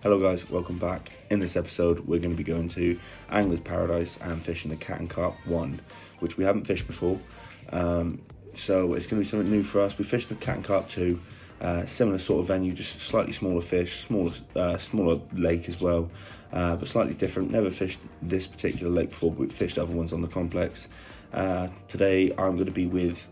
Hello guys, welcome back. In this episode we're going to be going to Angler's Paradise and fishing the Cat and Carp 1, which we haven't fished before. So it's going to be something new for us. We fished the Cat and Carp 2, similar sort of venue, just slightly smaller fish, smaller lake as well, but slightly different. Never fished this particular lake before, but we've fished other ones on the complex. Today I'm going to be with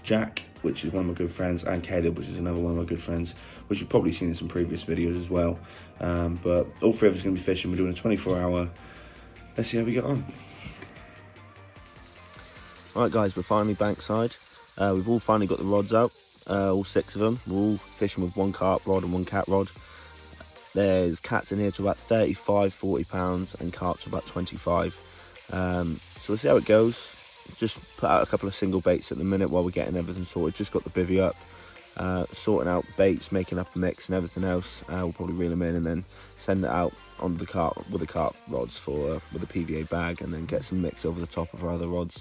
Jack, which is one of my good friends, and Caleb, which is another one of my good friends, which you've probably seen in some previous videos as well. But all three of us are going to be fishing. We're doing a 24-hour. Let's see how we get on. Alright guys, we're finally bankside. We've all finally got the rods out, all 6 of them. We're all fishing with one carp rod and one cat rod. There's cats in here to about 35, 40 pounds and carps to about 25. So we'll see how it goes. Just put out a couple of single baits at the minute while we're getting everything sorted. Just got the bivvy up, sorting out baits, making up a mix and everything else. We'll probably reel them in and then send it out on the carp with the carp rods with a PVA bag, and then get some mix over the top of our other rods.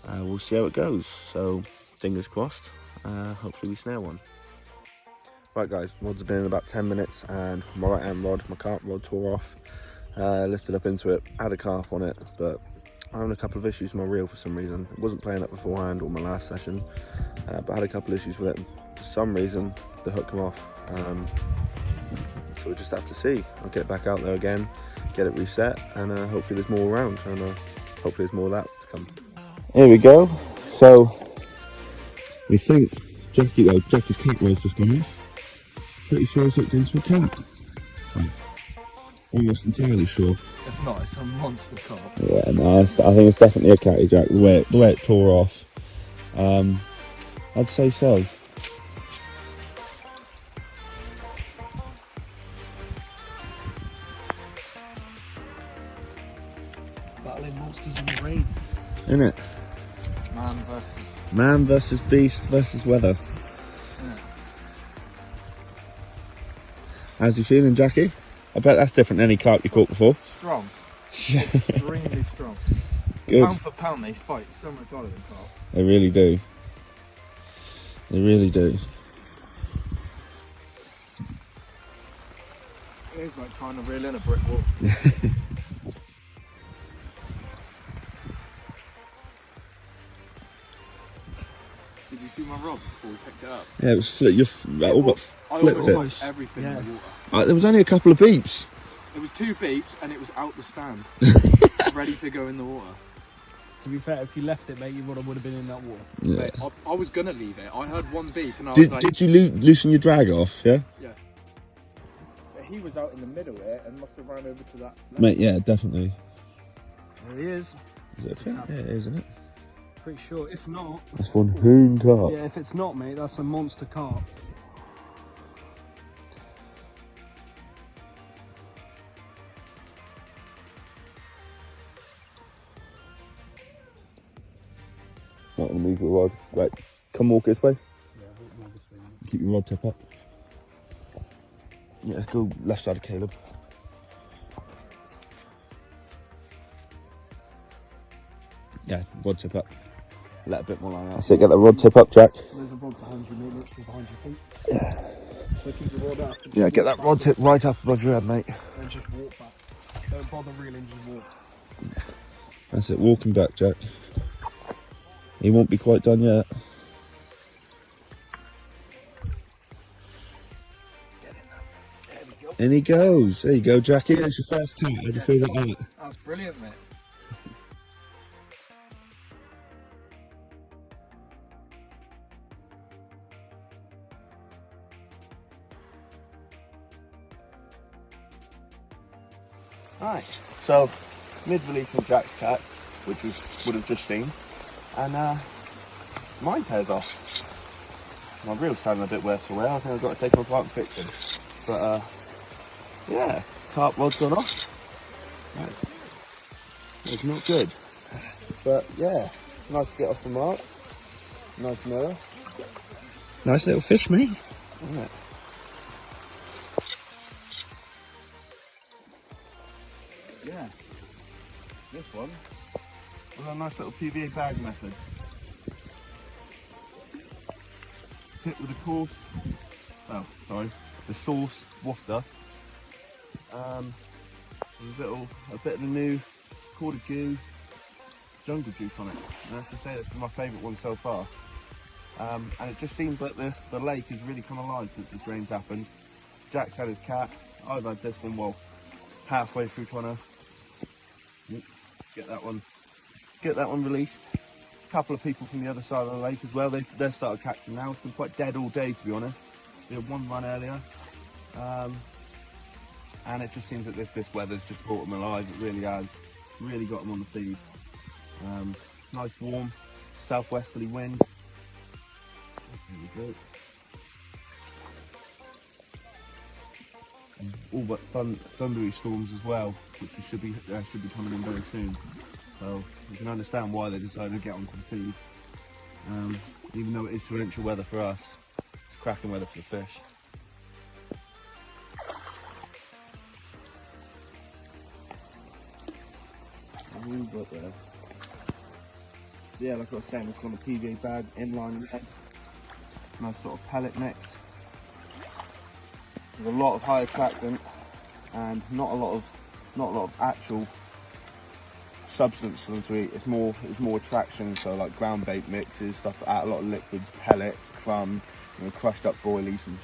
We'll see how it goes. So fingers crossed. Hopefully we snare one. Right guys, rods have been in about 10 minutes and my right hand rod, my carp rod, tore off. Lifted up into it, had a carp on it, but I'm having a couple of issues with my reel for some reason. It wasn't playing up beforehand or my last session, but I had a couple of issues with it. For some reason, the hook come off. So we'll just have to see. I'll get it back out there again, get it reset, and hopefully there's more around, and hopefully there's more of that to come. Here we go. So we think Jackie's cat rod's just gone off. Pretty sure it's hooked into a cat. Almost entirely sure. It's not, it's a monster carp. Yeah, no, I think it's definitely a catty, Jack, the way it tore off. I'd say so. Battling monsters in the rain. Isn't it? Man versus beast versus weather. Yeah. How's you feeling, Jackie? I bet that's different than any carp you caught before. Strong. Extremely strong. Good. Pound for pound, they fight so much harder than carp. They really do. They really do. It's like trying to reel in a brick wall. Did you see my rod before we picked it up? Yeah, it was all but flipped I it. almost everything in the water. There was only a couple of beeps. It was 2 beeps and it was out the stand. Ready to go in the water. To be fair, if you left it, mate, you would have been in that water. Yeah. Mate, I was gonna leave it. I heard 1 beep and I was Did, like... did you loosen your drag off, yeah? Yeah. But he was out in the middle here and must have ran over to that left. Mate, yeah, definitely. There he is. Is it a fin? Yeah, it is, isn't it? Pretty sure. If not, That's one hoon carp. yeah, if it's not, mate, that's a monster carp. Not gonna move your rod. Right, come walk this way. Yeah, I hope not. Keep your rod tip up. Yeah, go left side of Caleb. Yeah, rod tip up. Let a bit more line out. That's it, get the rod tip up, Jack. There's a rod behind you, mate, literally behind your feet. Yeah. So keep the rod up. Yeah, get that rod tip right up above your head, mate. And just walk back. Don't bother reeling, just walk. That's it, walking back, Jack. He won't be quite done yet. And he goes. There you go, Jackie. That's your first cat. How do you feel about that? That's brilliant, mate. Right, so mid-releasing Jack's cat, which we would have just seen, and mine tears off. My reel's sounding a bit worse for wear. I think I've got to take him apart and fix him. But yeah, carp rod's gone off. Right. It's not good. But yeah, nice to get off the mark. Nice mirror. Nice little fish, mate. Isn't it? Yeah, this one was a nice little PVA bag method. Tip with the coarse, the sauce wafter, A bit of the new quarter goo jungle juice on it. And I have to say that's my favourite one so far. And it just seems like the lake has really come alive since this rain's happened. Jack's had his cat. I've had this one. Well, halfway through trying to get that one released. A couple of people from the other side of the lake as well. They've started catching now. It's been quite dead all day, to be honest. We had one run earlier, and it just seems that this weather's just brought them alive. It really has, really got them on the feed. Nice warm southwesterly wind. There we go. And all but thundery storms as well, which should be coming in very soon. So you can understand why they decided to get onto the feed. Even though it is torrential weather for us, it's cracking weather for the fish. Yeah, like I was saying, it's on a PVA bag, inline net, nice sort of pellet mix. There's a lot of high attractant and not a lot of actual substance for them to eat. It's more attraction, so like ground bait mixes, stuff like that, a lot of liquids, pellet, crumb, crushed up boilies and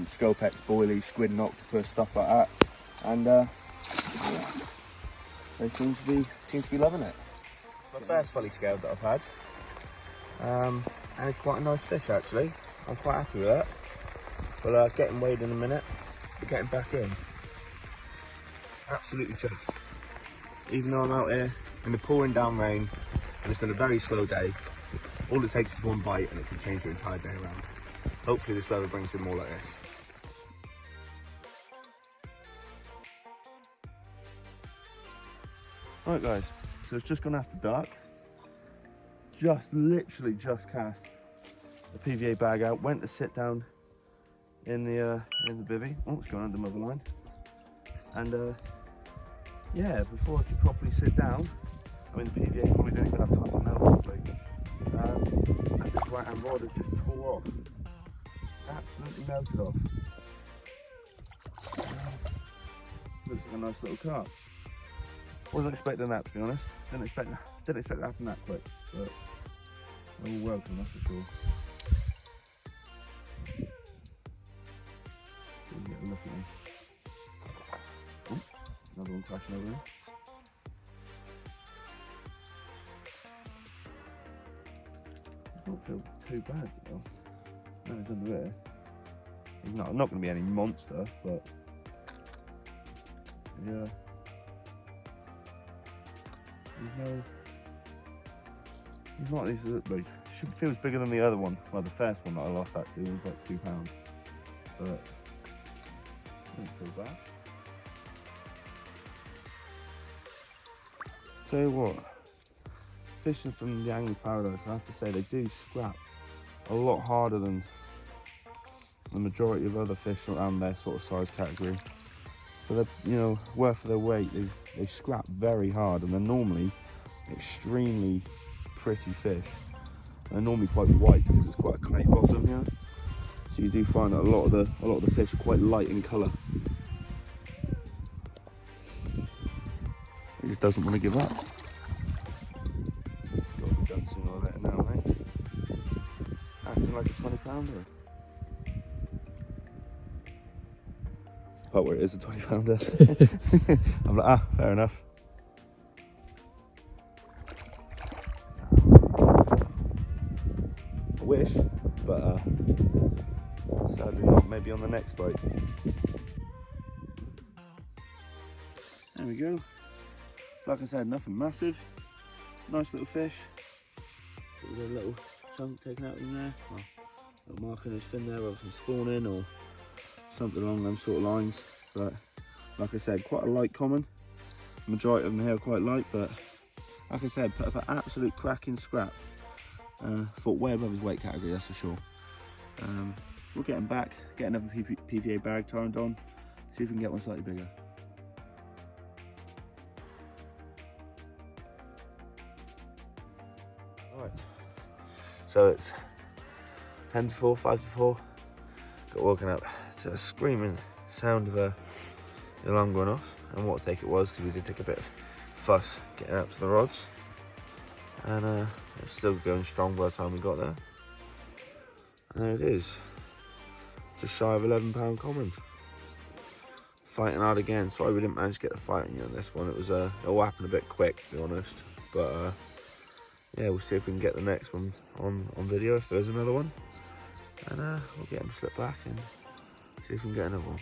scopex boilies, squid and octopus, stuff like that. And yeah, they seem to be loving it. My first fully scaled that I've had, and it's quite a nice fish actually. I'm quite happy with that. We'll get him weighed in a minute. We're getting back in. Absolutely chuffed. Even though I'm out here in the pouring down rain and it's been a very slow day, all it takes is one bite and it can change your entire day around. Hopefully this weather brings in more like this. Right guys, so it's just gone after dark. Literally just cast the PVA bag out, went to sit down in the bivvy. Oh, it's going under mother line. And yeah, before I could properly sit down, I mean the PVA probably didn't even have time to melt properly. And this right hand rod has just tore off. Absolutely melted off. Looks like a nice little carp. Wasn't expecting that, to be honest. Didn't expect that to happen that quick, but they're all welcome, that's for sure. Get a look at them. Oh, another one crashing over there. I don't feel too bad though. No, he's under there. He's not going to be any monster, but yeah. He's not these. Like, feels bigger than the other one. Well, the first one that I lost actually was like £2, but don't feel bad. Tell you what, fishing from the Angling Paradise, I have to say they do scrap a lot harder than the majority of other fish around their sort of size category. So they're, worth their weight. They scrap very hard, and they're normally extremely pretty fish. They're normally quite white because it's quite a clay bottom here. So you do find that a lot of the fish are quite light in colour. He just doesn't want to give up. Got to be done sooner or later now, mate. Acting like a 20-pounder. Part where it is a 20-pounder. I'm like, fair enough. I wish, but sadly not. Maybe on the next bite. There we go. So like I said, nothing massive. Nice little fish. Got a little chunk taken out in there. Well, little mark in his fin there, whether from spawning or something along them sort of lines. But like I said, quite a light common. The majority of them here are quite light, but like I said, put up an absolute cracking scrap. Thought way above his weight category, that's for sure. We'll get him back, get another PVA bag turned on, see if we can get one slightly bigger. Alright, so it's 10 to 4, 5 to 4. Got woken up to a screaming sound of a the longer enough, and what take it was, because we did take a bit of fuss getting up to the rods, and it's still going strong by the time we got there. And there it is, just shy of £11 common. Fighting hard again. Sorry we didn't manage to get the fight on this one. It was it all happened a bit quick, to be honest. But yeah, we'll see if we can get the next one on video if there's another one, and we'll get him to slip back and see if we can get another one.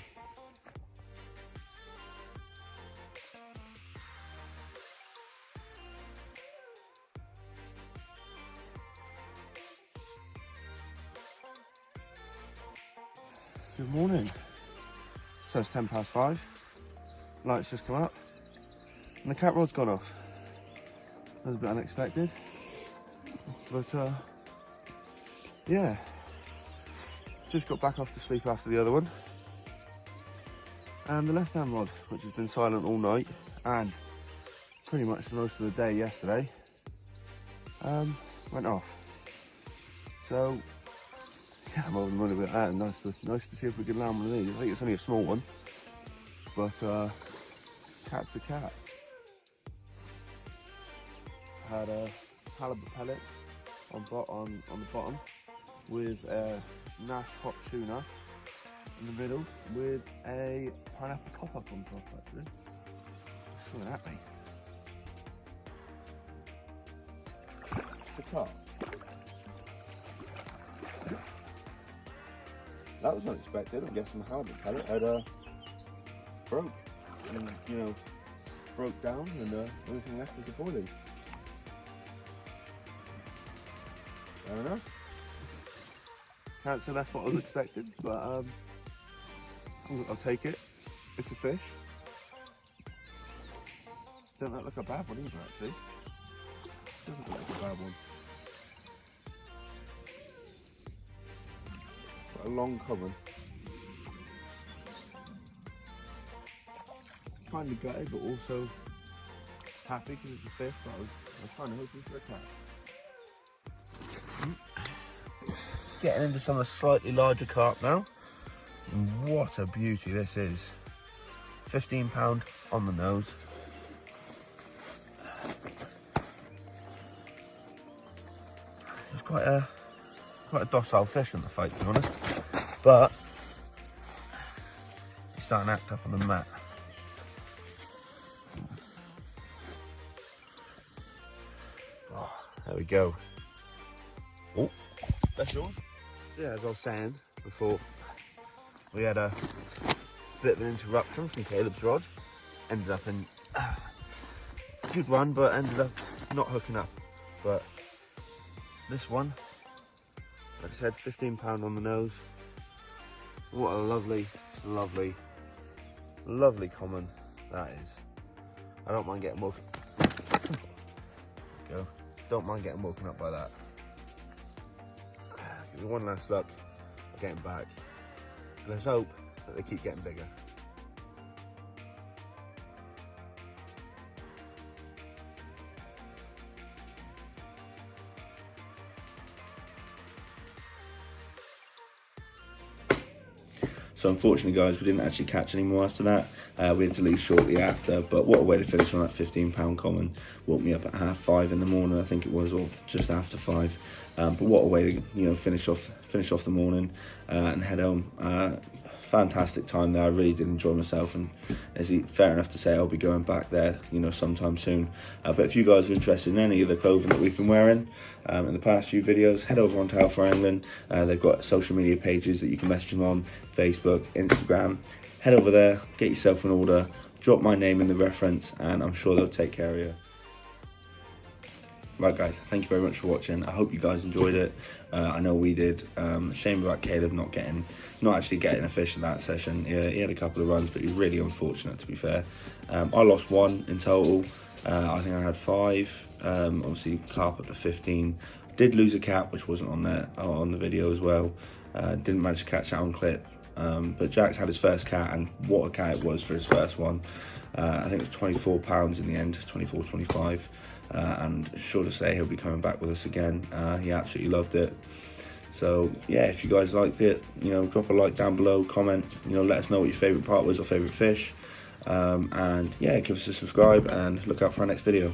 Good morning. So it's 5:10. Light's just come up, and the cat rod's gone off. That was a bit unexpected, but yeah, just got back off to sleep after the other one, and the left-hand rod, which has been silent all night and pretty much most of the day yesterday, went off. So yeah, I'm over the moon about that, and nice to see if we can land one of these. I think it's only a small one, but cat's a cat. Had a halibut pellet on the bottom, with a Nash hot tuna in the middle, with a pineapple pop-up on top, actually. Look at that, mate. It's a carp. That was unexpected. I'm guessing the halibut pellet had broke, and broke down, and the only thing left was the boilie. Fair enough. Can't say that's what I was expecting, but I'll take it. It's a fish. Doesn't look like a bad one either, actually. Doesn't look like a bad one. Got a long common. Kind of gutted, but also happy because it's a fish. But I was kind of hoping for a cat. Getting into some of the slightly larger carp now. And what a beauty this is. £15 on the nose. It's quite a docile fish in the fight, to be honest. But he's starting to act up on the mat. Oh, there we go. Oh, that's yours. Yeah, as I was saying before, we had a bit of an interruption from Caleb's rod. Ended up in a good run, but ended up not hooking up. But this one, like I said, £15 on the nose. What a lovely, lovely, lovely common that is. I don't mind getting woken. Go. Don't mind getting woken up by that. Give me one last look at getting back. And let's hope that they keep getting bigger. So unfortunately, guys, we didn't actually catch any more after that. We had to leave shortly after, but what a way to finish on that £15 common. Woke me up at 5:30 in the morning, I think it was, or just after 5. But what a way to finish off the morning and head home. Fantastic time there. I really did enjoy myself, and fair enough to say I'll be going back there sometime soon. But if you guys are interested in any of the clothing that we've been wearing in the past few videos, head over onto Alpha Angling. They've got social media pages that you can message them on: Facebook, Instagram. Head over there, get yourself an order, drop my name in the reference, and I'm sure they'll take care of you. Right, guys, thank you very much for watching. I hope you guys enjoyed it. I know we did. Shame about Caleb not actually getting a fish in that session. Yeah, he had a couple of runs, but he's really unfortunate, to be fair. I lost 1 in total. I think I had 5. Obviously, carp up to 15. Did lose a cat, which wasn't on there on the video as well. Didn't manage to catch that on clip. But Jack's had his first cat, and what a cat it was for his first one. I think it was 24 pounds in the end, 24, 25. And sure to say he'll be coming back with us again. He absolutely loved it. So yeah, if you guys liked it, drop a like down below, comment, let us know what your favourite part was or favourite fish. And yeah, give us a subscribe and look out for our next video.